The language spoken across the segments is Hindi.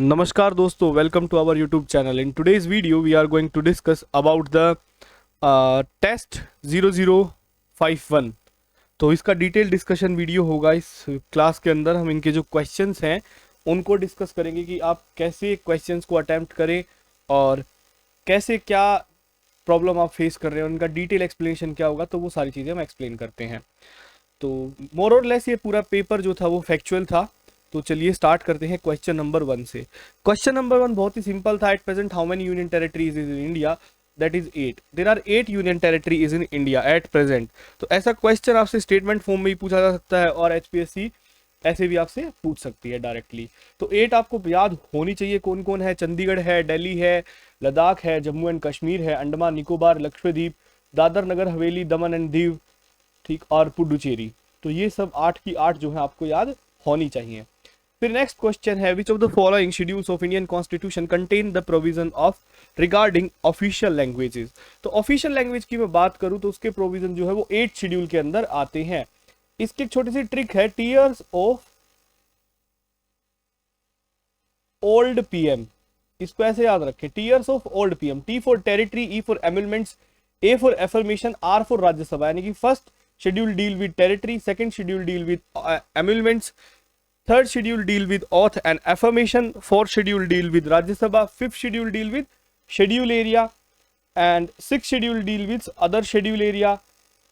नमस्कार दोस्तों, welcome to our YouTube channel. In today's video we are going to discuss about the test 0051। तो इसका डिटेल डिस्कशन वीडियो होगा। इस क्लास के अंदर हम इनके जो क्वेश्चंस हैं उनको डिस्कस करेंगे कि आप कैसे क्वेश्चंस को अटेम्प्ट करें और कैसे क्या प्रॉब्लम आप फेस कर रहे हैं, उनका डिटेल एक्सप्लेनेशन क्या होगा, तो वो सारी चीज़ें हम एक्सप्लेन करते हैं। तो मोर और लेस ये पूरा पेपर जो था वो फैक्चुअल था। तो चलिए स्टार्ट करते हैं क्वेश्चन नंबर 1 से। क्वेश्चन नंबर 1 बहुत ही सिंपल था। At present how many union territories is in India? That is 8। There are 8 union territories in India at present. तो ऐसा क्वेश्चन आपसे स्टेटमेंट फॉर्म में ही पूछा जा सकता है और एचपीएससी ऐसे भी आपसे पूछ सकती है डायरेक्टली। तो 8 आपको याद होनी चाहिए। कौन कौन है? चंडीगढ़ है, दिल्ली है, लद्दाख है, जम्मू एंड कश्मीर है, अंडमान निकोबार, लक्षद्वीप, दादर नगर हवेली, दमन एंड दीव, ठीक, और पुडुचेरी। तो ये सब 8 की 8 जो है आपको याद होनी चाहिए। फिर नेक्स्ट क्वेश्चन है, which of the following schedules of Indian constitution contain the provision of regarding official languages? तो ऑफिशियल लैंग्वेज की मैं बात करूं तो उसके प्रोविजन जो है वो 8 शेड्यूल के अंदर आते हैं। इसकी एक छोटी सी ट्रिक है, टीयर्स ऑफ ओल्ड पीएम। इसको ऐसे याद रखें, tears of old PM. T for territory, E for emoluments, A for affirmation, R for Rajya Sabha. यानी कि first schedule deal with territory, second schedule deal with emoluments, third schedule deal with oath and affirmation, fourth schedule deal with Rajya Sabha, fifth schedule deal with schedule area and six schedule deal with other schedule area,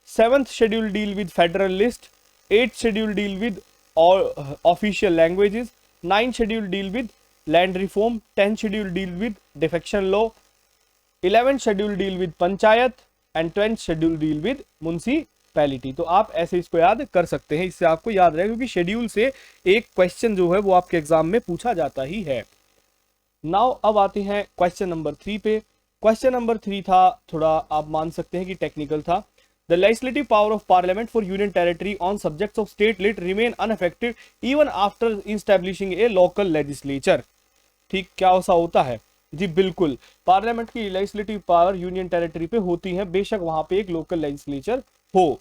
seventh schedule deal with federal list, eight schedule deal with official languages, nine schedule deal with land reform, 10 schedule deal with defection law, 11 schedule deal with panchayat and 12 schedule deal with municipality. तो आप ऐसे इसको याद कर सकते हैं, इससे आपको याद रहे, क्योंकि शेड्यूल से एक क्वेश्चन जो है वो आपके एग्जाम में पूछा जाता ही है। नाउ अब आते हैं क्वेश्चन नंबर 3 पे। क्वेश्चन नंबर 3 था, थोड़ा आप मान सकते हैं कि टेक्निकल था। The legislative power of parliament for union territory on subjects of state list remain unaffected even after establishing a local legislature. ठीक, क्या ऐसा होता है? जी बिल्कुल, पार्लियामेंट की लेजिस्लेटिव पावर यूनियन टेरिटरी पे होती है, बेशक वहां पे एक लोकल लेजिस्लेचर हो।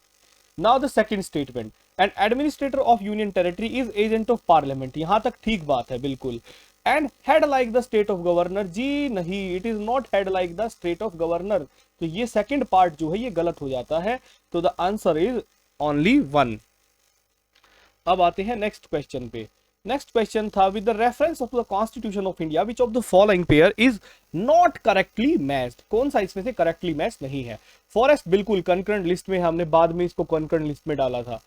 Now the second statement, and administrator of union territory is agent of parliament. यहां तक ठीक बात है बिल्कुल। And head like the state of governor, जी नहीं, it is not head like the state of governor. तो ये सेकंड पार्ट जो है ये गलत हो जाता है। तो द आंसर इज ओनली 1। अब आते हैं नेक्स्ट क्वेश्चन पे। नेक्स्ट क्वेश्चन था, with the reference of the constitution of India which of the following pair is not correctly matched? कौन सा इसमें से करेक्टली मैच नहीं है? फॉरेस्ट बिल्कुल कंकरेंट लिस्ट में, हमने बाद में इसको कंकरेंट लिस्ट में डाला था।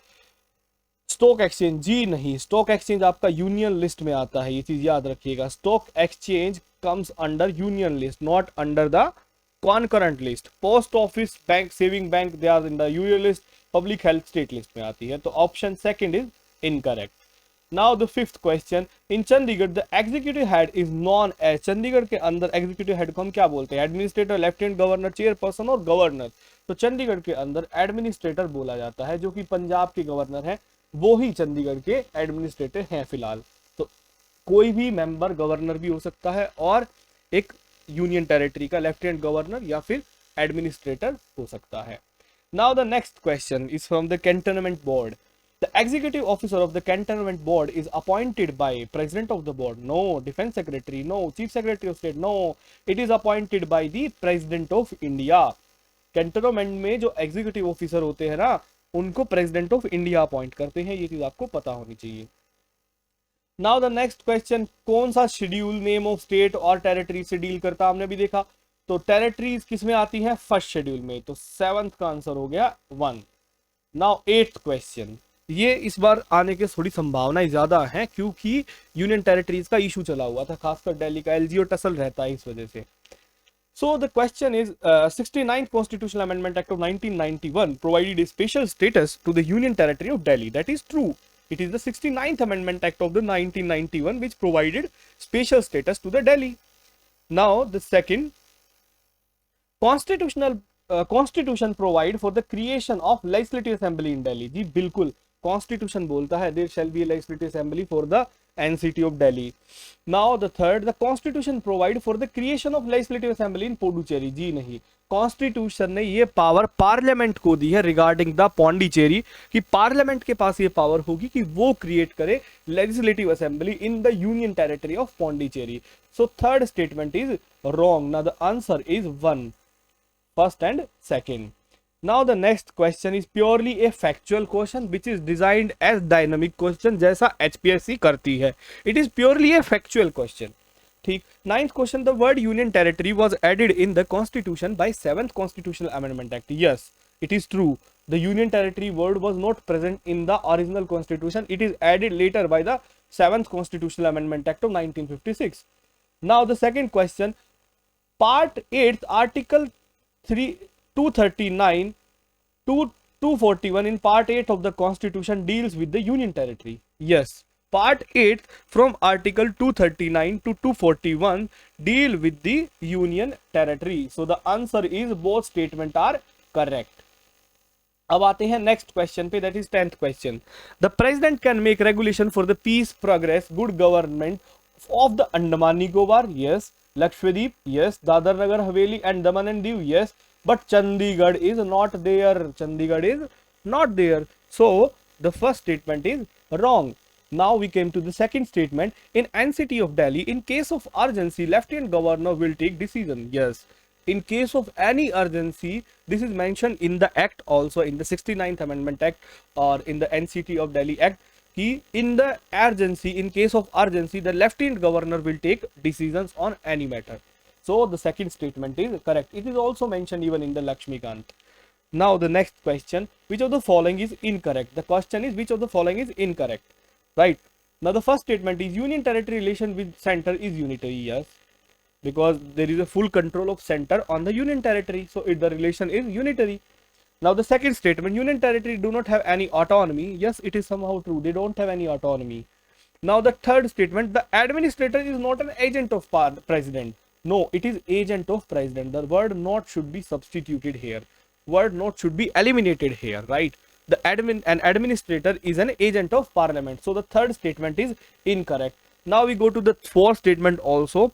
स्टॉक एक्सचेंज, जी नहीं, स्टॉक एक्सचेंज आपका यूनियन लिस्ट में आता है, ये चीज याद रखिएगा। Stock exchange comes under union list, not under the concurrent list. Post office, bank, saving bank, they are in the union list. Public health state list में आती है। तो option second is incorrect. Now the fifth question, in Chandigarh the executive head is known as. Chandigarh के अंदर एग्जीक्यूटिव हेड को हम क्या बोलते हैं? एडमिनिस्ट्रेटर, लेफ्टिनेंट गवर्नर, चेयरपर्सन और गवर्नर। तो चंडीगढ़ के अंदर एडमिनिस्ट्रेटर बोला जाता है, जो कि पंजाब के गवर्नर है वो ही चंडीगढ़ के एडमिनिस्ट्रेटर हैं फिलहाल। तो कोई भी मेंबर गवर्नर भी हो सकता है और एक यूनियन टेरिटरी का लेफ्टिनेंट गवर्नर या फिर एडमिनिस्ट्रेटर हो सकता है। Now the next question is from the cantonment board. The executive officer of the cantonment board is appointed by president of the board. No. Defense secretary? No. Chief secretary of state? No. It is appointed by the president of India. Cantonment में जो एग्जीक्यूटिव ऑफिसर होते हैं ना, उनको प्रेसिडेंट ऑफ इंडिया अपॉइंट करते हैं, ये चीज आपको पता होनी चाहिए। नाउ द नेक्स्ट क्वेश्चन, कौन सा शेड्यूल नेम ऑफ स्टेट और टेरिटरी से डील करता? हमने भी देखा। तो टेरिटरीज किस में आती है? फर्स्ट शेड्यूल में। तो सेवंथ का आंसर हो गया 1। नाउ एट्थ क्वेश्चन, ये इस बार आने की थोड़ी संभावनाएं ज्यादा हैं, क्योंकि यूनियन टेरिटरीज का इशू चला हुआ था, खासकर दिल्ली का एलजी और टसल रहता है इस वजह से। So the question is, 69th constitutional amendment act of 1991 provided special status to the union territory of Delhi. That is true. It is the 69th Amendment Act of the 1991 which provided special status to the Delhi. Now the second, constitution provide for the creation of legislative assembly in Delhi. जी बिल्कुल, कॉन्स्टिट्यूशन बोलता है there shall be a legislative assembly for the NCT of Delhi. Now the third, the constitution provide for the creation of legislative assembly in Puducherry. जी नहीं, कॉन्स्टिट्यूशन ने ये पावर पार्लियामेंट को दी है रिगार्डिंग द पौंडीचेरी, कि पार्लियामेंट के पास ये पावर होगी कि वो क्रिएट करे legislative assembly in the union territory of Pondicherry. So third statement is wrong. Now the answer is 1, first and second. Now the next question is purely a factual question which is designed as dynamic question जैसा HPSC करती है. It is purely a factual question. ठीक. Ninth question, the word union territory was added in the constitution by 7th constitutional amendment act. Yes, it is true. The union territory word was not present in the original constitution. It is added later by the 7th constitutional amendment act of 1956. Now the second question, part 8th article 239 to 241 in part 8 of the constitution deals with the union territory. Yes, part 8 from article 239 to 241 deal with the union territory. So the answer is both statement are correct. अब आते हैं नेक्स्ट क्वेश्चन पे, that is 10th question. The president can make regulation for the peace, progress, good government of the Andaman Nicobar. Yes. Lakshadweep, yes. Dadar Nagar Haveli and Daman and Diu, yes. But Chandigarh is not there. Chandigarh is not there. So the first statement is wrong. Now we came to the second statement. In NCT of Delhi, in case of urgency, Lieutenant Governor will take decision. Yes. In case of any urgency, this is mentioned in the act also, in the 69th Amendment Act or in the NCT of Delhi Act. In the urgency, in case of urgency, the lieutenant governor will take decisions on any matter. So the second statement is correct. It is also mentioned even in the Lakshmikant. Now the next question, which of the following is incorrect? The question is which of the following is incorrect, right? Now the first statement is union territory relation with center is unitary. Yes, because there is a full control of center on the union territory, so the relation is unitary. Now the second statement, union territory do not have any autonomy. Yes, it is somehow true. They don't have any autonomy. Now the third statement, the administrator is not an agent of president. No, it is agent of president. The word not should be substituted here. Word not should be eliminated here, right? An administrator is an agent of parliament. So the third statement is incorrect. Now we go to the fourth statement also.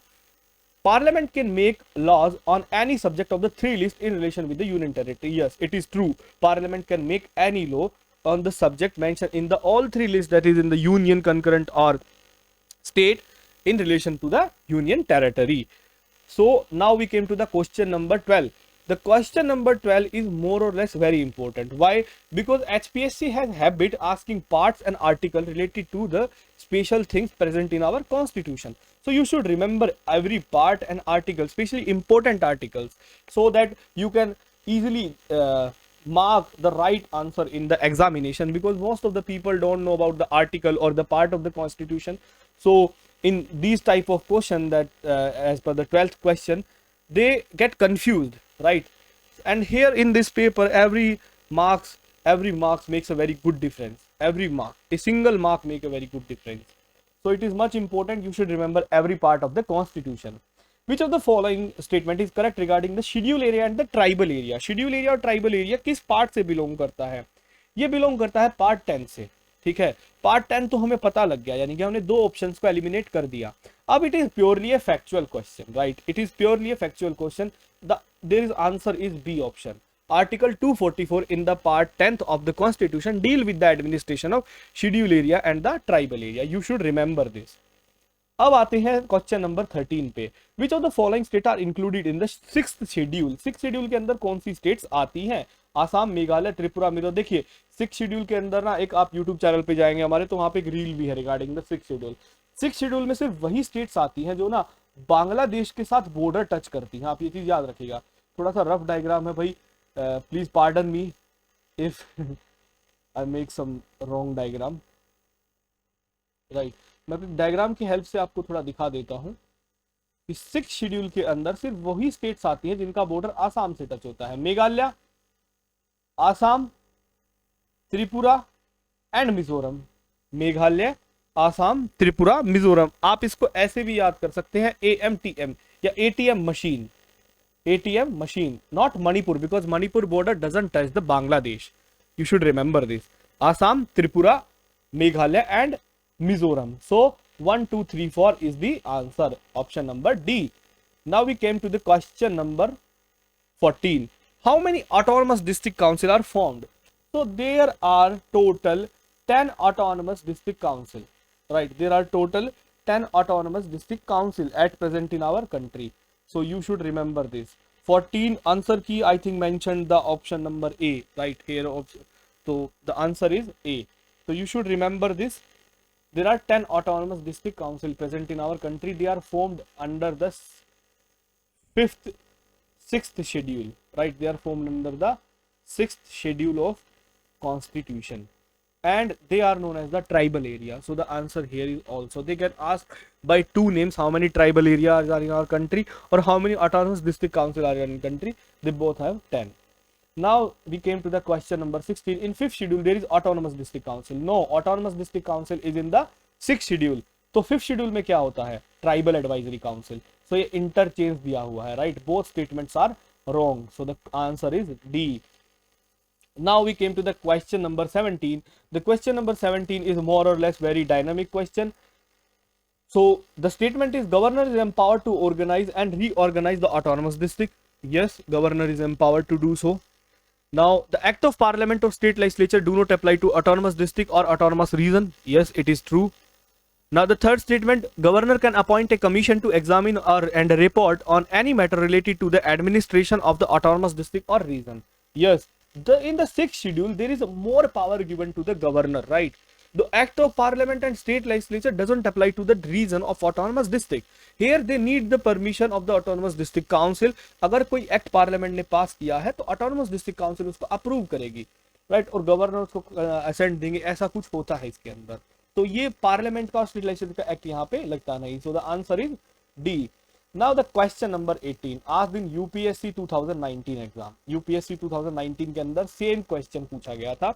Parliament can make laws on any subject of the three lists in relation with the union territory. Yes, it is true. Parliament can make any law on the subject mentioned in the all three lists, that is in the union, concurrent or state, in relation to the union territory. So now we came to the question number 12. The question number 12 is more or less very important. Why? Because HPSC has habit asking parts and article related to the special things present in our constitution. So you should remember every part and article, especially important articles, so that you can easily mark the right answer in the examination, because most of the people don't know about the article or the part of the constitution. So in these type of question that as per the 12th question, they get confused, right? And here in this paper, every marks makes a very good difference. Every mark, a single mark make a very good difference. So it is much important you should remember every part of the constitution. Which of the following statement is correct regarding the schedule area and the tribal area? Schedule area और tribal area किस part से belong करता है? ये belong करता है part 10 से. ठीक है, part 10 तो हमें पता लग गया, यानी कि हमने दो options को eliminate कर दिया. अब it is purely a factual question, right? It is purely a factual question. There is answer is B option. Article 244 in the part 10th of the constitution deal with the administration of schedule area and the tribal area. You should remember this. अब आते हैं क्वेश्चन नंबर 13 पे. Which of the following state are included in the 6th schedule? 6th schedule के अंदर कौन सी स्टेट्स आती हैं? आसाम, मेघालय, त्रिपुरा, मिजोरम. देखिए 6th शेड्यूल के अंदर ना, एक आप यूट्यूब चैनल पे जाएंगे हमारे, तो वहां पे एक रील भी है regarding the 6th schedule. 6th schedule में सिर्फ वही स्टेट्स आती हैं जो ना बांग्लादेश के साथ बॉर्डर टच करती हैं. आप ये चीज याद रखिएगा. थोड़ा सा रफ डायग्राम है भाई, please pardon me if I make some wrong diagram, right. मैं डायग्राम की हेल्प से आपको थोड़ा दिखा देता हूं कि 6th शेड्यूल के अंदर सिर्फ वही स्टेट्स आती हैं जिनका बॉर्डर आसाम से टच होता है. मेघालय, आसाम, त्रिपुरा एंड मिजोरम. मेघालय, आसाम, त्रिपुरा, मिजोरम. आप इसको ऐसे भी याद कर सकते हैं, AMTM या ATM machine. ATM machine, not Manipur, because Manipur border doesn't touch the Bangladesh. You should remember this. Assam, Tripura, Meghalaya and Mizoram. So 1, 2, 3, 4 is the answer. Option number D. Now we came to the question number 14. How many autonomous district council are formed? So there are total 10 autonomous district council, right? There are total 10 autonomous district council at present in our country. So you should remember this. 14 answer key I think mentioned the option number A, right here. So the answer is A. So you should remember this. There are 10 autonomous district council present in our country. They are formed under the fifth, sixth schedule, right? They are formed under the sixth schedule of constitution, and they are known as the tribal area. So the answer here is also, they get asked by two names, how many tribal areas are in our country or how many autonomous district council are in country. They both have 10. Now we came to the question number 16. In fifth schedule there is autonomous district council. No, autonomous district council is in the sixth schedule. तो फिफ्थ शेड्यूल में क्या होता है? Tribal advisory council. सो ये इंटरचेंज दिया हुआ है, right? Both statements are wrong. So the answer is D. Now we came to the question number 17. The question number 17 is more or less very dynamic question. So the statement is governor is empowered to organize and reorganize the autonomous district. Yes, governor is empowered to do so. Now the act of parliament or state legislature do not apply to autonomous district or autonomous region. Yes, it is true. Now the third statement, governor can appoint a commission to examine and report on any matter related to the administration of the autonomous district or region. Yes, in the sixth schedule there is more power given to the governor, right? The act of parliament and state legislature doesn't apply to the region of autonomous district. Here they need the permission of the autonomous district council. अगर कोई एक्ट पार्लियामेंट ने पास किया है तो ऑटोनोमस डिस्ट्रिक्ट काउंसिल उसको अप्रूव करेगी, राइट? और गवर्नर उसको असेंट देंगे, ऐसा कुछ होता है इसके अंदर. तो ये पार्लियामेंट का और स्टेट लेजिस्लेचर का एक्ट यहाँ पे लगता नहीं. So the answer is D. Now the question number 18 asked in UPSC 2019 exam. UPSC 2019 के अंदर सेम क्वेश्चन पूछा गया था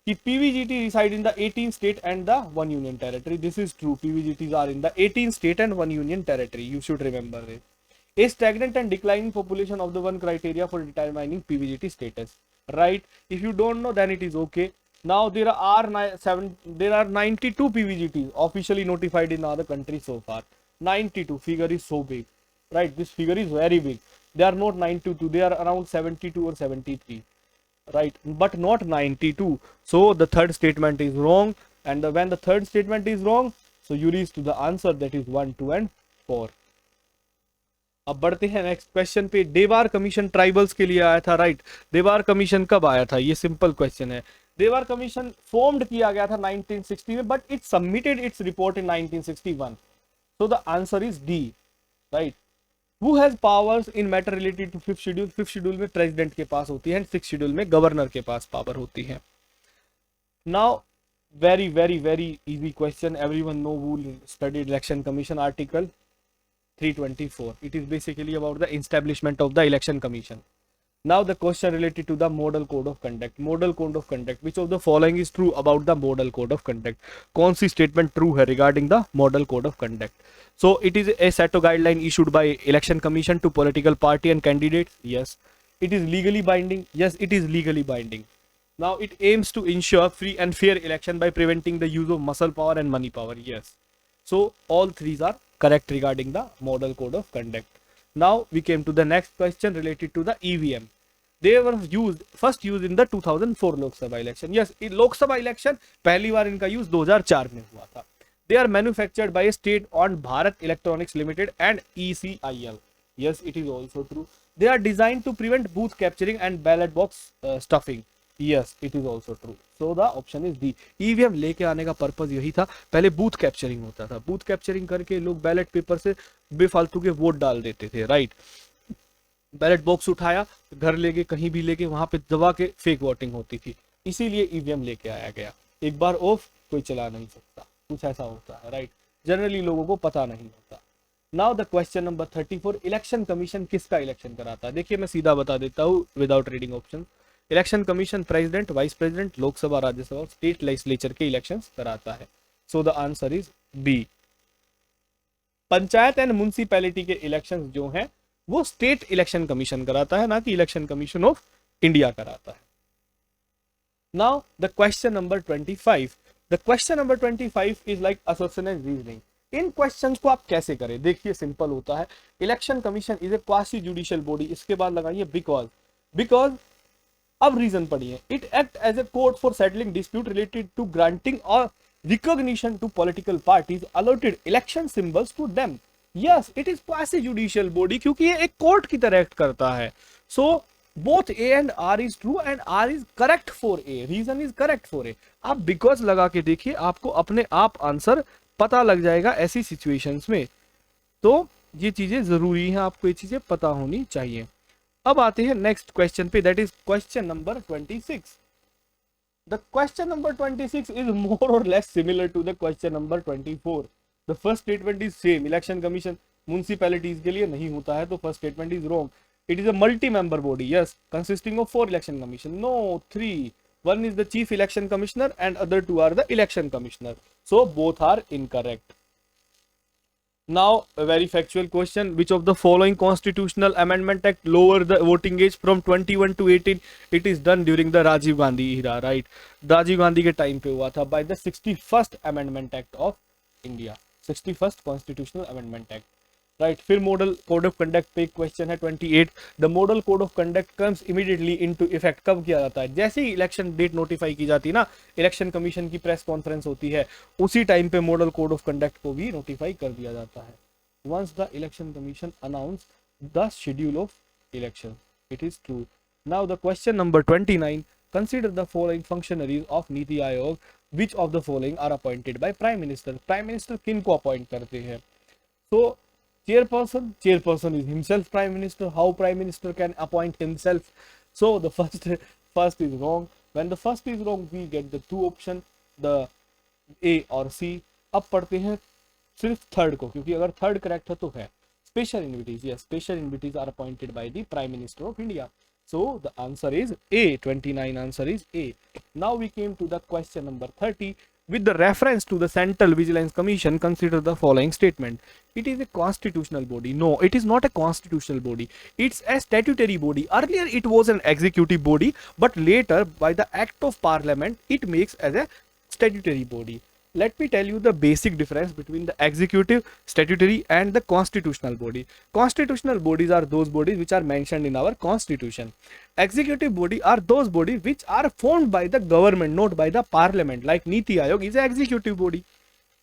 कि PVGT reside in the 18 state and the 1 union territory. This is true. PVGTs are in the 18 state and 1 union territory. You should remember this. A stagnant and declining population of the one criteria for determining PVGT status, right? If you don't know, then it is okay. Now there are 92 PVGTs officially notified in other countries so far. 92 figure is so big, right? This figure is very big. They are not 92, they are around 72 or 73, right? But not 92. So the third statement is wrong, and when the third statement is wrong, so you reach to the answer that is 1, 2 and 4. अब बढ़ते हैं नेक्स्ट क्वेश्चन पे. देवार कमीशन ट्राइबल्स के लिए आया था, राइट? देवार कमीशन कब आया था? ये सिंपल क्वेश्चन है. देवार कमीशन फॉर्म्ड किया गया था 1960 में, but it submitted its report in 1961. So the answer is D, right? Who has powers in matter related to fifth schedule? Fifth schedule में प्रेसिडेंट के पास होती है एंड सिक्स्थ शेड्यूल में गवर्नर के पास पावर होती है. Now very very easy question. Everyone know who studied election commission. Article 324. It is basically about the establishment of the election commission. Now the question related to the model code of conduct. Model code of conduct, which of the following is true about the model code of conduct? कौन सी statement true है regarding the model code of conduct? So it is a set of guideline issued by election commission to political party and candidates. Yes. It is legally binding. Yes, it is legally binding. Now it aims to ensure free and fair election by preventing the use of muscle power and money power. Yes. So all three are correct regarding the model code of conduct. Now we came to the next question related to the EVM. They were first used in the 2004 Lok Sabha election. Yes, in Lok Sabha election पहली बार इनका यूज 2004 में हुआ था. They are manufactured by a state-owned Bharat Electronics Limited and ECIL. Yes, it is also true. They are designed to prevent booth capturing and ballot box stuffing. Yes, it is also true. So the option is D. EVM लेके आने का पर्पज यही था. पहले बूथ कैप्चरिंग होता था. बूथ कैप्चरिंग करके लोग बैलेट पेपर से बेफालतू के वोट डाल देते थे, राइट? बैलेट बॉक्स उठाया, घर ले गए, कहीं भी ले गए, वहां पे दबा के फेक वोटिंग होती थी. इसीलिए ईवीएम लेके आया गया. एक बार ऑफ कोई चला नहीं सकता, कुछ ऐसा होता है, राइट? जनरली लोगों को पता नहीं होता. Now the question number 34. Election commission किसका इलेक्शन कराता है? देखिए मैं सीधा बता देता हूँ without reading option. Election commission president, vice president, Lok Sabha, Rajya Sabha और स्टेट लेजिस्लेचर के इलेक्शंस कराता है. So the answer is B. Panchayat and municipality के इलेक्शंस जो हैं वो स्टेट इलेक्शन कमीशन कराता है, ना कि इलेक्शन कमीशन ऑफ इंडिया कराता है. Now the question number 25. The question number 25 is like assertion and reasoning. इन क्वेश्चंस को आप कैसे करें, देखिए सिंपल होता है। Election commission is a quasi judicial body, इसके बाद लगाइए बिकॉज, बिकॉज अब रीजन पढ़िए, it act as a court for settling dispute related to granting और recognition to political parties allotted election symbols to them. Yes, it is quasi judicial body, क्योंकि ये एक कोर्ट की तरह एक्ट करता है। So both A and R is true and R is correct for A, reason is correct for A. आप बिकॉज लगा के देखिए, आपको अपने आप आंसर पता लग जाएगा ऐसी सिचुएशंस में। तो ये चीजें जरूरी हैं, आपको ये चीजें पता होनी चाहिए। अब आते हैं नेक्स्ट क्वेश्चन पे, that is question number 26। The question number 26 is more और less similar to the question number 24। The first statement is same, election commission municipalities के लिए नहीं होता है, तो first statement is wrong. It is a multi-member body, yes, consisting of 4 election commission. No, 3. One is the chief election commissioner and other 2 are the election commissioner. So both are incorrect. Now a very factual question: which of the following constitutional amendment act lower the voting age from 21 to 18? It is done during the Rajiv Gandhi era, right? Rajiv Gandhi के time पे हुआ था by the 61st Amendment Act of India, 61st Constitutional Amendment Act. Right, फिर मॉडल कोड ऑफ कंडक्ट पे क्वेश्चन है 28। The model code of conduct comes immediately into effect, कब किया जाता है? जैसे ही इलेक्शन डेट नोटिफाई की जाती है ना, इलेक्शन कमीशन की प्रेस कॉन्फ्रेंस होती है, उसी टाइम पे मॉडल कोड ऑफ कंडक्ट को भी नोटिफाई कर दिया जाता है। Once the election commission announce the schedule of election, it is true. Now the question number 29, consider the following functionaries of NITI Aayog, which of the following are appointed by prime minister. Prime minister किन को अपॉइंट करते हैं? तो chairperson is himself prime minister. How prime minister can appoint himself? So the first is wrong. When the first is wrong, we get the 2 option, the A और C. अब पढ़ते हैं सिर्फ थर्ड को, क्योंकि अगर थर्ड करेक्ट है तो है special invitees. Yes, special invitees are appointed by the prime minister of India. So the answer is A. 29 answer is A. Now we came to the question number 30. With the reference to the Central Vigilance Commission, consider the following statement. It is a constitutional body. No, it is not a constitutional body. It's a statutory body. Earlier it was an executive body, but later by the act of parliament, it makes as a statutory body. Let me tell you the basic difference between the executive, statutory and the constitutional body. Constitutional bodies are those bodies which are mentioned in our constitution. Executive body are those bodies which are formed by the government, not by the parliament. Like Niti Aayog is an executive body,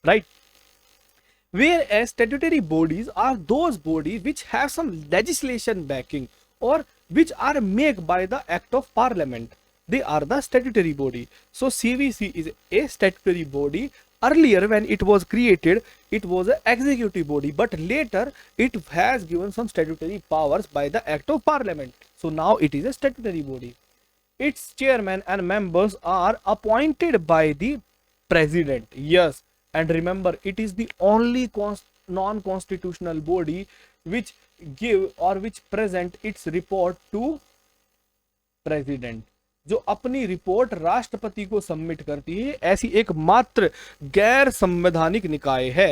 right? Whereas statutory bodies are those bodies which have some legislation backing or which are made by the act of parliament. They are the statutory body. So CVC is a statutory body. Earlier when it was created, it was an executive body, but later it has given some statutory powers by the act of parliament. So now it is a statutory body. Its chairman and members are appointed by the president. Yes, and remember, it is the only non-constitutional body which give or which present its report to president. जो अपनी रिपोर्ट राष्ट्रपति को सबमिट करती है, ऐसी एक मात्र गैर संवैधानिक निकाय है।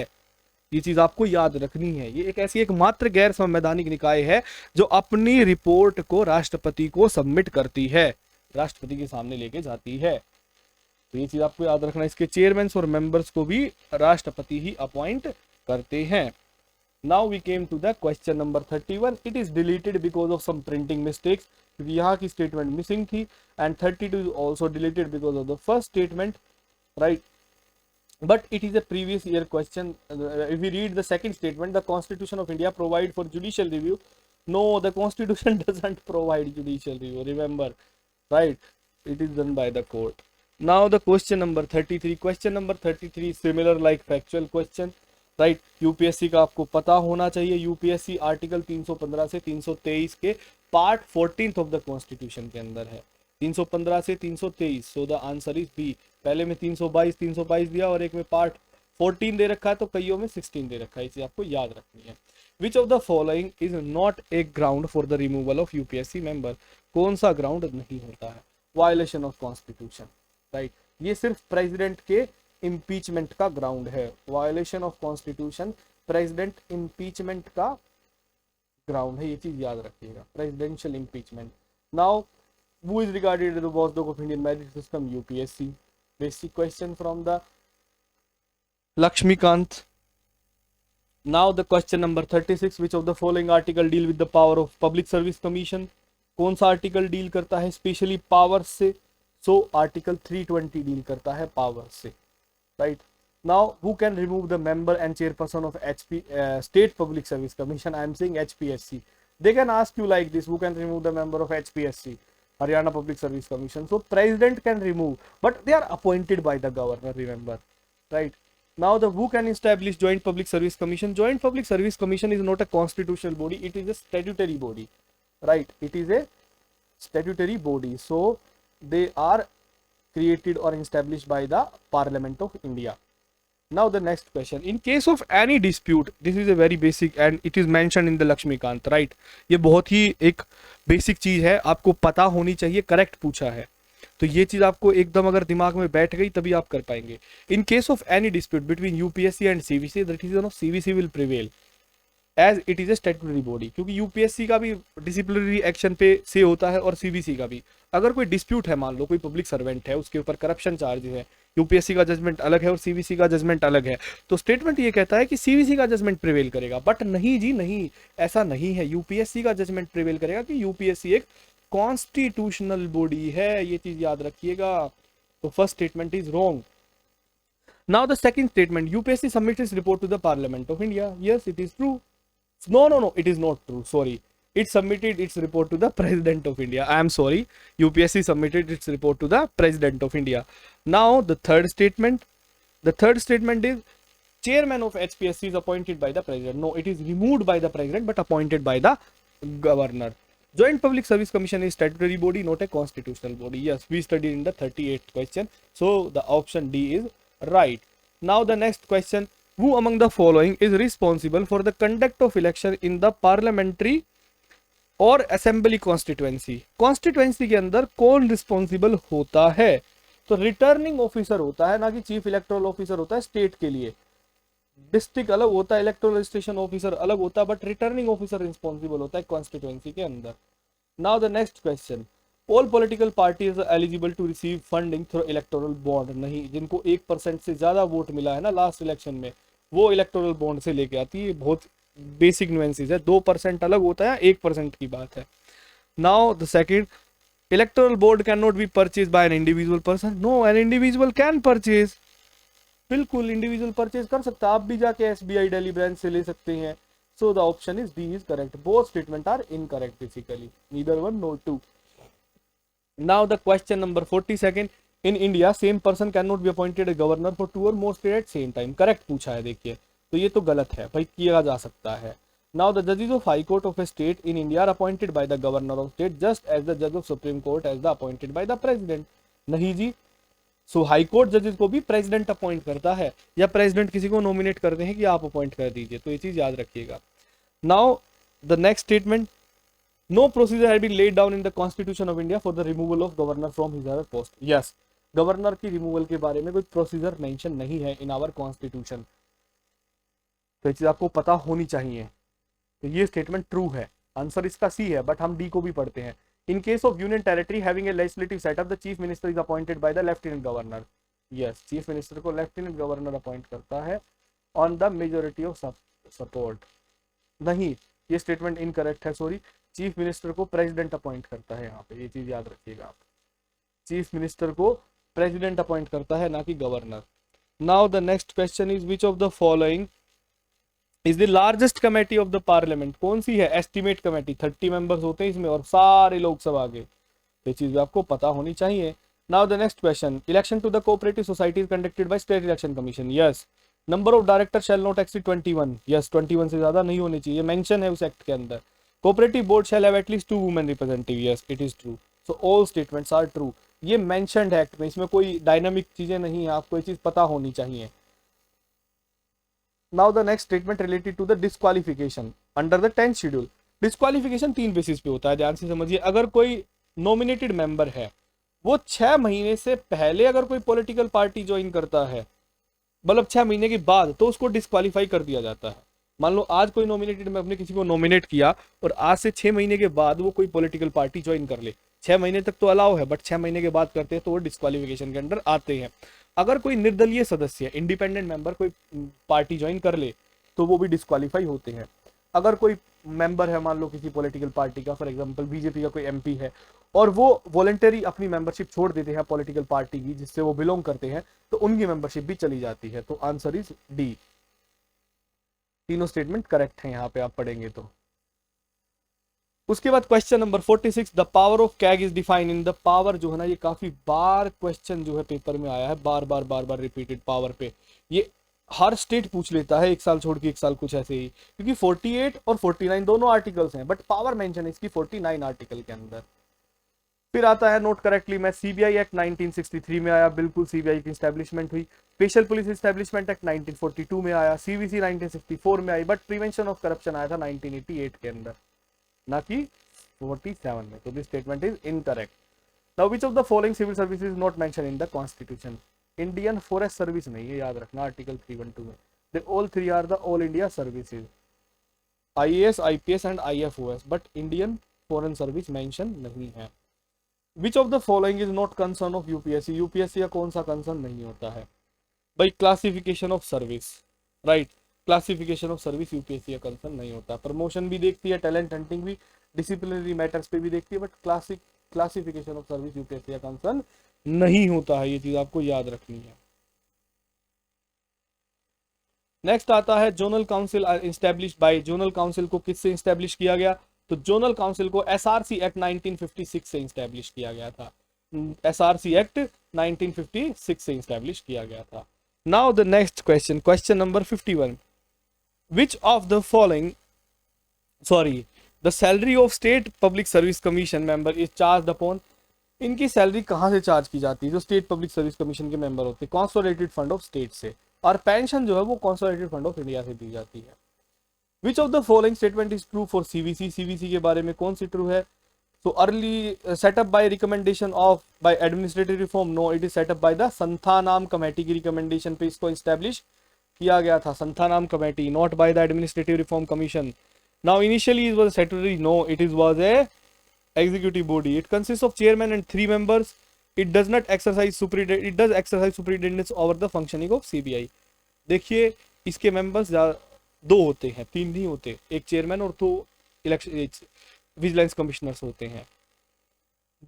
ये चीज आपको याद रखनी है, ये एक ऐसी एक मात्र गैर संवैधानिक निकाय है जो अपनी रिपोर्ट को राष्ट्रपति को सबमिट करती है, राष्ट्रपति के सामने लेके जाती है। तो ये चीज आपको याद रखना। इसके चेयरमैन और मेंबर्स को भी राष्ट्रपति ही अपॉइंट करते हैं। Now we came to the question number 31. It is deleted because of some printing mistakes. क्योंकि यहाँ की स्टेटमेंट मिसिंग थी, and 32 is also deleted because of the first statement, right? But it is a previous year question. If we read the second statement, the Constitution of India provide for judicial review. No, the Constitution doesn't provide judicial review. Remember, right? It is done by the court. Now the question number 33. Question number 33 similar like factual question. Right, UPSC का आपको पता होना चाहिए। यूपीएससी आर्टिकल 315 से 323 के पार्ट 14 ऑफ द कॉन्स्टिट्यूशन के अंदर है, 315 से 323। So the answer is B. पहले में 322 दिया और एक में पार्ट 14 दे रखा है, तो कईयों में 16 दे रखा है, इसे आपको याद रखनी है। Which of the following is not a ground for the removal of UPSC member? कौन सा ग्राउंड नहीं होता है? Violation of constitution, right? ये सिर्फ प्रेसिडेंट के इम्पीचमेंट का ग्राउंड है। Violation of constitution president impeachment का ग्राउंड है, ये चीज याद रखिएगा, presidential impeachment. Now who is regarded as the watchdog of Indian merit system? UPSC. Basic question from the Laxmikanth. Now the question number 36, which of the following article deal with the power of public service commission. कौन सा आर्टिकल डील करता है स्पेशली पावर से? सो आर्टिकल 320 डील करता है पावर से, right. Now who can remove the member and chairperson of state public service commission? I am saying HPSC. They can ask you like this, who can remove the member of HPSC, Haryana Public Service Commission? So president can remove, but they are appointed by the governor, remember, right? Now the who can establish joint public service commission? Joint public service commission is not a constitutional body, it is a statutory body, right? It is a statutory body, so they are created or established by the Parliament of India. Now the next question, in case of any dispute, this is a very basic and it is mentioned in the Lakshmikant, right? ये बहुत ही एक बेसिक चीज है, आपको पता होनी चाहिए, करेक्ट पूछा है, तो ये चीज आपको एकदम अगर दिमाग में बैठ गई तभी आप कर पाएंगे। In case of any dispute between UPSC and CVC, the decision of CVC will prevail as it is a statutory body, क्योंकि UPSC का भी डिसिप्लिनरी एक्शन पे से होता है और CVC का भी। अगर कोई डिस्प्यूट है, मान लो कोई पब्लिक सर्वेंट है, उसके ऊपर करप्शन चार्जेस है, UPSC का जजमेंट अलग है और CVC का जजमेंट अलग है, तो स्टेटमेंट ये कहता है कि CVC का जजमेंट प्रिवेल करेगा। बट नहीं जी, नहीं, ऐसा नहीं है, UPSC का जजमेंट प्रिवेल करेगा कि UPSC एक कॉन्स्टिट्यूशनल बॉडी है, ये चीज याद रखिएगा। तो first statement is wrong. Now the second statement, UPSC submit its report to the parliament of India. Yes, it is true. No, it is not true. Sorry. It submitted its report to the President of India. I am sorry. UPSC submitted its report to the President of India. Now, the third statement. The third statement is chairman of HPSC is appointed by the President. No, it is removed by the President but appointed by the Governor. Joint Public Service Commission is statutory body, not a constitutional body. Yes, we studied in the 38th question. So, the option D is right. Now, the next question. Who among the following is responsible for the conduct of election in the parliamentary और assembly constituency? constituency के अंदर कौन रिस्पॉन्सिबल होता है? तो रिटर्निंग ऑफिसर होता है, ना कि चीफ इलेक्टोरल ऑफिसर होता है स्टेट के लिए। डिस्ट्रिक्ट अलग होता है, इलेक्टोरल स्टेशन ऑफिसर अलग होता है, बट रिटर्निंग ऑफिसर रिस्पॉन्सिबल होता है कॉन्स्टिट्यूएंसी के अंदर। Now the next question, all political parties eligible to receive funding through electoral bond? नहीं, जिनको 1% से ज्यादा वोट मिला है ना लास्ट इलेक्शन में, वो इलेक्टोरल बॉन्ड से लेके आती है। बहुत बेसिक नुएंसेस है, 2% अलग होता है, 1% की बात है। Now the second, electoral board can not be purchase by an individual person? No, an individual can purchase, बिल्कुल इंडिविजुअल परचेज कर सकता है, आप भी जाके SBI दिल्ली ब्रांच से ले सकते हैं। So the option is D is correct. Both statement are incorrect basically, neither one nor two. Now the question number 42, in India same person can not be appointed a governor for 2 और more state at same time? Correct पूछा है, देखिए, तो ये तो गलत है भाई, किया जा सकता है। नाउ द जजेस of high court of A state in India are appointed bye the governor of state just as the जज of supreme court as the appointed by the president? नहीं जी, सो हाई कोर्ट जजेस को भी प्रेसिडेंट अपॉइंट करता है, या प्रेसिडेंट किसी को नॉमिनेट करते हैं कि आप अपॉइंट कर दीजिए, तो ये चीज याद रखिएगा। Now the next statement, no procedure had been laid down in the constitution of India for the removal of governor from his our post? Yes, governor की रिमूवल के बारे में कोई प्रोसीजर मेंशन नहीं है इन आवर कॉन्स्टिट्यूशन, तो ये चीज आपको पता होनी चाहिए। तो ये स्टेटमेंट ट्रू है, आंसर इसका सी है, बट हम डी को भी पढ़ते हैं। इन case of union territory having a legislative setup, the chief minister is appointed by the lieutenant governor? Yes, chief minister को लेफ्टिनेंट गवर्नर अपॉइंट करता है on the majority of support. नहीं, ये स्टेटमेंट इनकरेक्ट है, सॉरी, चीफ मिनिस्टर को प्रेसिडेंट अपॉइंट करता है यहाँ पे, ये चीज याद रखिएगा आप, चीफ मिनिस्टर को प्रेसिडेंट अपॉइंट करता है, ना कि governor. Now the next question is which of the following is the largest committee of the parliament? कौन सी है? एस्टिमेट कमेटी, 30 मेंबर्स होते हैं इसमें और सारे लोग सब आगे, ये चीज आपको पता होनी चाहिए। Now the next question, election to the cooperative society is conducted by state election commission? Yes. Number of director shall not exceed 21? Yes, 21 से ज्यादा नहीं होनी चाहिए, मेंशन है उस एक्ट के अंदर। Cooperative board shall have at least 2 women representative? Yes, it is true. So all statements are true, ये मेंशन्ड है एक्ट में, इसमें कोई डायनामिक चीजें नहीं है, आपको ये चीज पता होनी चाहिए। Now the next statement related to the disqualification under the 10th schedule. Disqualification 3 basis पे होता है, ध्यान से समझिए। अगर कोई नॉमिनेटेड मेंबर है, वो 6 महीने से पहले अगर कोई पॉलिटिकल पार्टी ज्वाइन करता है, मतलब 6 महीने के बाद, तो उसको डिस्क्वालीफाई कर दिया जाता है। मान लो आज कोई नॉमिनेटेड में अपने किसी को नॉमिनेट किया और आज से 6 महीने के बाद वो कोई पॉलिटिकल पार्टी ज्वाइन कर ले, 6 महीने तक तो अलाउ है, बट 6 महीने के बाद करते हैं तो वो डिस्क्वालिफिकेशन के अंडर आते हैं। अगर कोई निर्दलीय सदस्य, इंडिपेंडेंट मेंबर कोई पार्टी ज्वाइन कर ले तो वो भी डिस्क्वालीफाई होते हैं। अगर कोई मेंबर है मान लो किसी पॉलिटिकल पार्टी का, फॉर एग्जांपल बीजेपी का कोई एमपी है, और वो वॉलंटरी अपनी मेंबरशिप छोड़ देते हैं पॉलिटिकल पार्टी की जिससे वो बिलोंग करते हैं, तो उनकी मेंबरशिप भी चली जाती है। तो आंसर इज डी। तीनों स्टेटमेंट करेक्ट है यहाँ पे आप पढ़ेंगे तो। उसके बाद question number 46, the power of CAG is define in the power, जो है ना ये काफी बार क्वेश्चन जो है पेपर में आया है, बार बार रिपीटेड पावर पे। ये हर स्टेट पूछ लेता है, एक साल छोड़ के एक साल, कुछ ऐसे ही, क्योंकि 48 और 49 दोनों आर्टिकल्स हैं, बट पावर मेंशन है इसकी 49 आर्टिकल के अंदर। फिर आता है नोट करेक्टली मैं, सीबीआई एक्ट 1963 में आया, बिल्कुल सीबीआई की स्टैब्लिशमेंट हुई। स्पेशल पुलिस स्टैब्लिशमेंट एक्ट 1942 में आया, सीवीसी 1964 में आई, बट प्रिवेंशन ऑफ करप्शन आया था 1988 के अंदर, ना कि 47 में। तो this statement is incorrect. Now which of the following civil service is not mention in the constitution? Indian forest service नहीं है, याद रखना आर्टिकल 312 में। They all three are the all India services, IAS, IPS and IFoS, but Indian foreign service mention नहीं है। Which of the following is not concern of UPSC? UPSC का कौन सा कंसर्न नहीं होता है भाई? Classification of service, right, classification of service UPSC का कंसर्न नहीं होता। प्रमोशन भी देखती है, टैलेंट हंटिंग भी, डिसिप्लिनरी मैटर्स पे भी देखती है, but classification of service UPSC का कंसर्न नहीं होता है। ये चीज आपको याद रखनी है। नेक्स्ट आता है zonal council establish by, zonal council को किससे इस्टेब्लिश किया गया? तो जोनल काउंसिल को एसआरसी एक्ट 1956 से इस्टेब्लिश किया गया था। एसआरसी एक्ट 1956 से इस्टेब्लिश किया गया था। Now the next question, question number 51, which of the following, sorry, the salary of state public service commission member is charge upon, इनकी सैलरी कहां से चार्ज की जाती है? जो स्टेट पब्लिक सर्विस कमीशन के मेंबर होते हैं, कॉन्सोलिडेटेड फंड ऑफ स्टेट से, और पेंशन जो है वो कॉन्सोलिडेटेड फंड ऑफ इंडिया से दी जाती है। Which of the following statement is true for CVC? CVC के बारे में कौन सी ट्रू है? तो early set up by recommendation of by administrative reform, no, it is set up by the Santhanam committee की रिकमेंडेशन पे इसको एस्टैब्लिश किया गया था। Santhanam committee, not by the administrative reform commission. Now initially it was statutory, no, it is was a executive body. It consists of chairman and 3 members. It does exercise superintendence over the functioning of CBI. देखिए इसके मेंबर्स 2 होते हैं, 3 नहीं होते, एक चेयरमैन और 2 इलेक्शन विजिलेंस कमिश्नर्स होते हैं।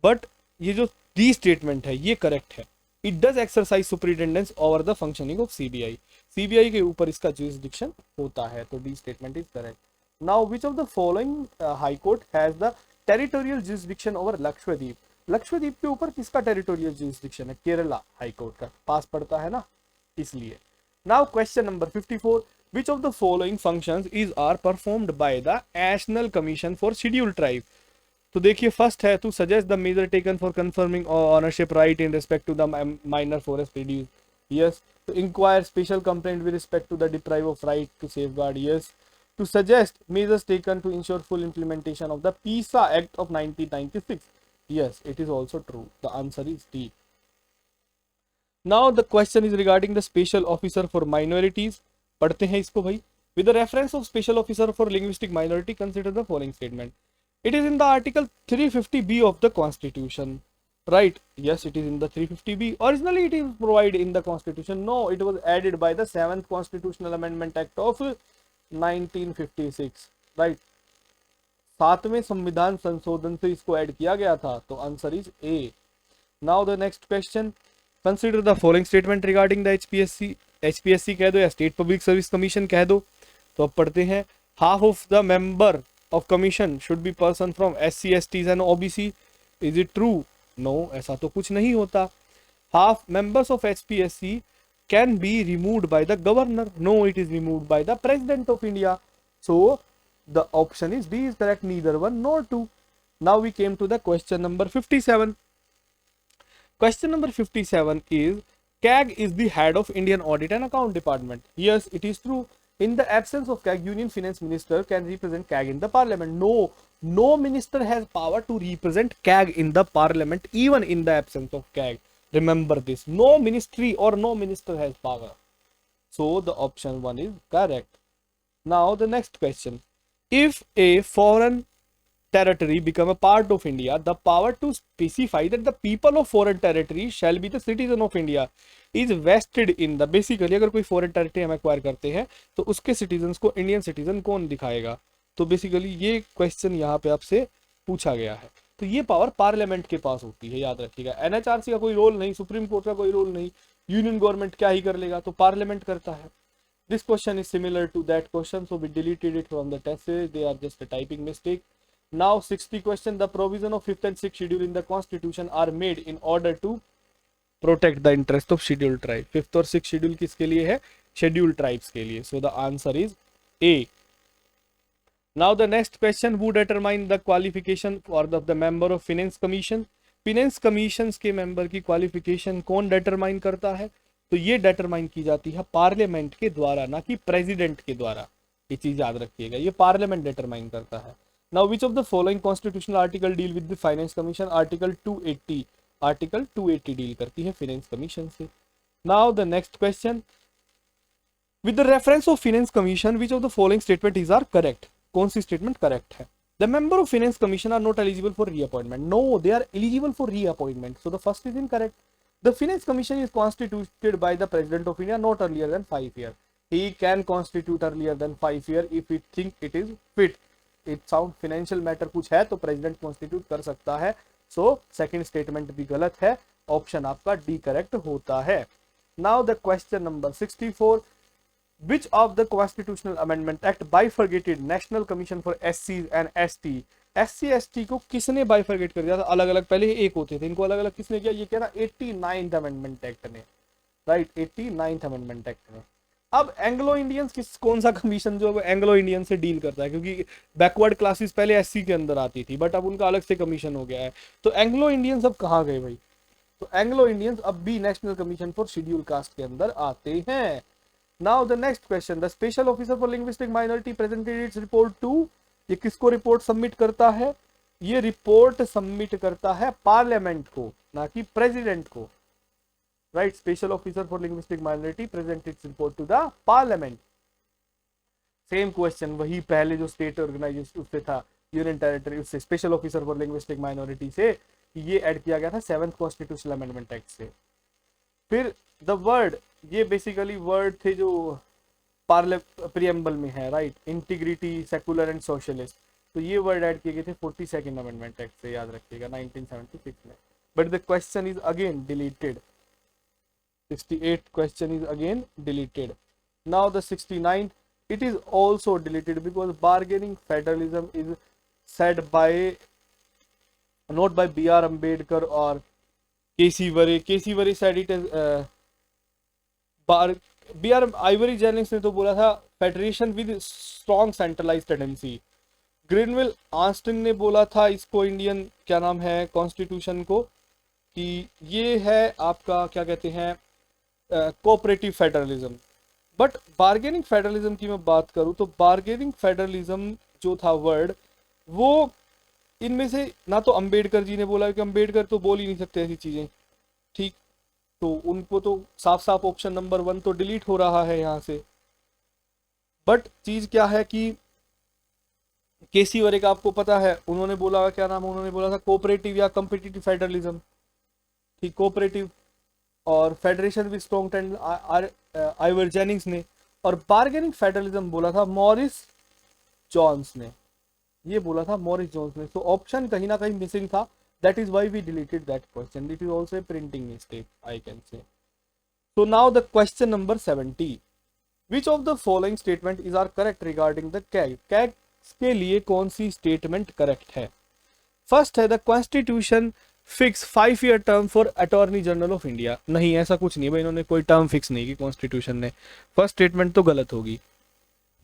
बट ये जो दी स्टेटमेंट है ये करेक्ट है। It does exercise superintendence over the functioning of CBI, CBI के ऊपर इसका जुरिसडिक्शन होता है। तो D statement is correct. Now which of the following high court has the territorial jurisdiction over Lakshadweep? Lakshadweep के ऊपर किसका टेरिटोरियल जुरिसडिक्शन है? केरला हाई कोर्ट का, पास पड़ता है ना, इसलिए। Now question number 54, which of the following functions is are performed by the National Commission for Scheduled Tribe? तो देखिए फर्स्ट है to suggest the measure taken for confirming ownership right in respect to the minor forest reduce, yes. To inquire special complaint with respect to the deprive of right to safeguard, yes. To suggest measures taken to ensure full implementation of the PESA act of 1996, yes, it is also true. The answer is D. Now the question is regarding the special officer for minorities. पढ़ते हैं इसको भाई। With the reference of special officer for linguistic minority, consider the following statement. It is in the article 350B of the Constitution, right? Yes, it is in the 350B. Originally it is provided in the Constitution. No, it was added by the 7th Constitutional Amendment Act of 1956, right? 7वें संविधान संशोधन से इसको ऐड किया गया था। तो answer is a. Now the next question, consider the following statement regarding the HPSC. HPSC कह दो या स्टेट पब्लिक सर्विस कमीशन कह दो। तो अब पढ़ते हैं, half of the member of commission should be person from SC, STs and OBC, is it true? No, ऐसा तो कुछ नहीं होता। Half members of HPSC can be removed by the governor, no, it is removed by the president of India. So the option is D is correct, neither 1 nor 2. Now we came to the question number 57. Question number 57 is, CAG is the head of Indian Audit and Account Department. Yes, it is true. In the absence of CAG, Union Finance Minister can represent CAG in the Parliament. No, no minister has power to represent CAG in the Parliament, even in the absence of CAG. Remember this. No ministry or no minister has power. So the option 1 is correct. Now the next question. If a foreign territory become a part of India, the power to specify that the people of foreign territory shall be the citizen of India is vested in the, basically अगर कोई फॉरेन टेरिटरी हम एक्वायर करते हैं तो उसके सिटीजन को इंडियन सिटीजन कौन दिखाएगा, तो बेसिकली ये क्वेश्चन यहाँ पे आपसे पूछा गया है। तो ये पावर पार्लियामेंट के पास होती है, याद रखिएगा। एनएचआरसी का कोई रोल नहीं, सुप्रीम कोर्ट का कोई रोल नहीं, यूनियन गवर्नमेंट क्या ही कर लेगा, तो पार्लियामेंट करता है। This question is similar to that question, so we deleted it from the test series, they are just a typing mistake. Now 60 question, the provision of 5th and 6th schedule in the constitution are made in order to protect the interest of scheduled tribe. 5th और 6th शेड्यूल किसके लिए है, शेड्यूल्ड ट्राइब्स के लिए, सो the answer is a. Now the next question, who determine the qualification for the member of finance commission? Finance commission के मेंबर की क्वालिफिकेशन कौन डिटरमाइन करता है, तो ये डिटरमाइन की जाती है पार्लियामेंट के द्वारा, ना कि प्रेसिडेंट के द्वारा, ये चीज याद रखिएगा, ये पार्लियामेंट डिटरमाइन करता है। Now which of the following constitutional article deal with the finance commission, article 280 deal करती है फाइनेंस कमीशन से। Now the next question, with the reference of finance commission which of the following statement is are correct, कौन सी स्टेटमेंट करेक्ट है। The member of finance commission are not eligible for reappointment. No, they are eligible for reappointment. So the first is incorrect. The finance commission is constituted by the president of India not earlier than 5 years. He can constitute earlier than 5 years if he think it is fit. It sound financial matter कुछ है तो president constitute कर सकता है. So second statement भी गलत है. Option आपका D correct होता है. Now the question number 64. Which of the constitutional amendment act bifurcated national commission for SCs and ST? SC ST को किसने बाइफरगेट कर दिया था, अलग अलग, पहले एक होते थे, इनको अलग अलग किसने किया, ये कह रहा 89th अमेंडमेंट एक्ट ने, राइट, 89th अमेंडमेंट एक्ट ने। अब एंग्लो इंडियंस किस, कौन सा कमीशन जो एंग्लो इंडियन से डील करता है, क्योंकि बैकवर्ड क्लासेस पहले एससी के अंदर आती थी बट अब उनका अलग से कमीशन हो गया है, तो एंग्लो इंडियंस अब कहाँ गए भाई, तो एंग्लो इंडियंस अब भी national commission for schedule caste के अंदर आते हैं। Now the next question, the special officer for linguistic minority presented its report to, ये किसको रिपोर्ट सबमिट करता है, ये रिपोर्ट सबमिट करता है पार्लियामेंट को, ना कि प्रेसिडेंट को, right. Special officer for linguistic minority present its report to the parliament. Same question, वही पहले जो स्टेट ऑर्गेनाइजेशन उससे था, यूनियन टेरिटरी, उससे special officer for linguistic minority से ये ऐड किया गया था 7th कॉन्स्टिट्यूशनल अमेंडमेंट एक्ट से। फिर द वर्ड, ये बेसिकली वर्ड थे जो प्रियम्बल में है, right, integrity, secular and socialist, तो ये वर्ड ऐड किए गए थे 42nd अमेंडमेंट एक्ट से, याद रखिएगा 1976 में, but the question is again deleted. 68 question is again deleted. Now the 69, it is also deleted because bargaining federalism is said by not by B.R. Ambedkar or K.C. Vare. K.C. Vare said it as B.R. Ivory Jennings ने तो बोला था federation with strong centralize tendency. Granville Austin ने बोला था इसको, इंडियन क्या नाम है कॉन्स्टिट्यूशन को, कि ये है आपका क्या कहते हैं cooperative federalism. But bargaining federalism की मैं बात करूं तो बार्गेनिंग फेडरलिज्म जो था वर्ड, वो इनमें से ना तो अंबेडकर जी ने बोला, कि अंबेडकर तो बोल ही नहीं सकते ऐसी चीजें, ठीक, तो उनको तो साफ साफ ऑप्शन नंबर 1 तो डिलीट हो रहा है यहाँ से। बट चीज क्या है कि केसी वरे का आपको पता है, उन्होंने बोला क्या नाम, उन्होंने बोला था कोऑपरेटिव या कम्पिटिटिव फेडरलिज्म, ठीक, कोऑपरेटिव, और federation with strong tendency Ivor Jennings ने, और बार्गेनिंग फेडरलिज्म बोला था मॉरिस जॉन्स ने, ये बोला था मॉरिस जॉन्स ने। तो ऑप्शन कहीं ना कहीं मिसिंग था, that is why we deleted that question, it is also a printing mistake I can say. So now the question number 70, which of the following statement is are correct regarding the CAG, CAG के लिए कौन सी स्टेटमेंट करेक्ट है। फर्स्ट है the constitution fix 5-year term for attorney general of India, नहीं ऐसा कुछ नहीं भाई, इन्होंने कोई टर्म फिक्स नहीं की कॉन्स्टिट्यूशन ने, फर्स्ट स्टेटमेंट तो गलत होगी।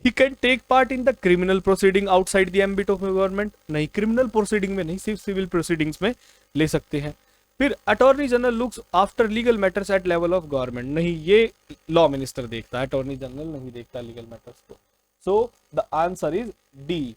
He can take part in the criminal proceeding outside the ambit of government, नहीं, क्रिमिनल प्रोसीडिंग में नहीं, सिर्फ सिविल प्रोसीडिंग्स में ले सकते हैं। फिर attorney general looks after legal matters at level of government, नहीं, ये लॉ मिनिस्टर देखता है, अटॉर्नी जनरल नहीं देखता लीगल मैटर्स को। So the answer is D.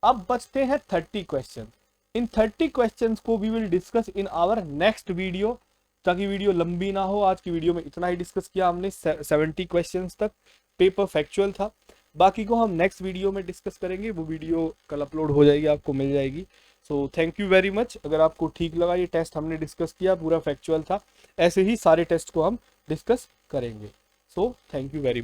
अब बचते हैं 30 क्वेश्चन, इन 30 क्वेश्चंस को we will discuss in our next video, ताकि वीडियो लंबी ना हो। आज की वीडियो में इतना ही डिस्कस किया हमने, 70 क्वेश्चंस तक, पेपर फैक्चुअल था, बाकी को हम नेक्स्ट वीडियो में डिस्कस करेंगे, वो वीडियो कल अपलोड हो जाएगी, आपको मिल जाएगी। So thank you very much. अगर आपको ठीक लगा ये टेस्ट हमने डिस्कस किया, पूरा फैक्चुअल था, ऐसे ही सारे टेस्ट को हम डिस्कस करेंगे। So thank you very much.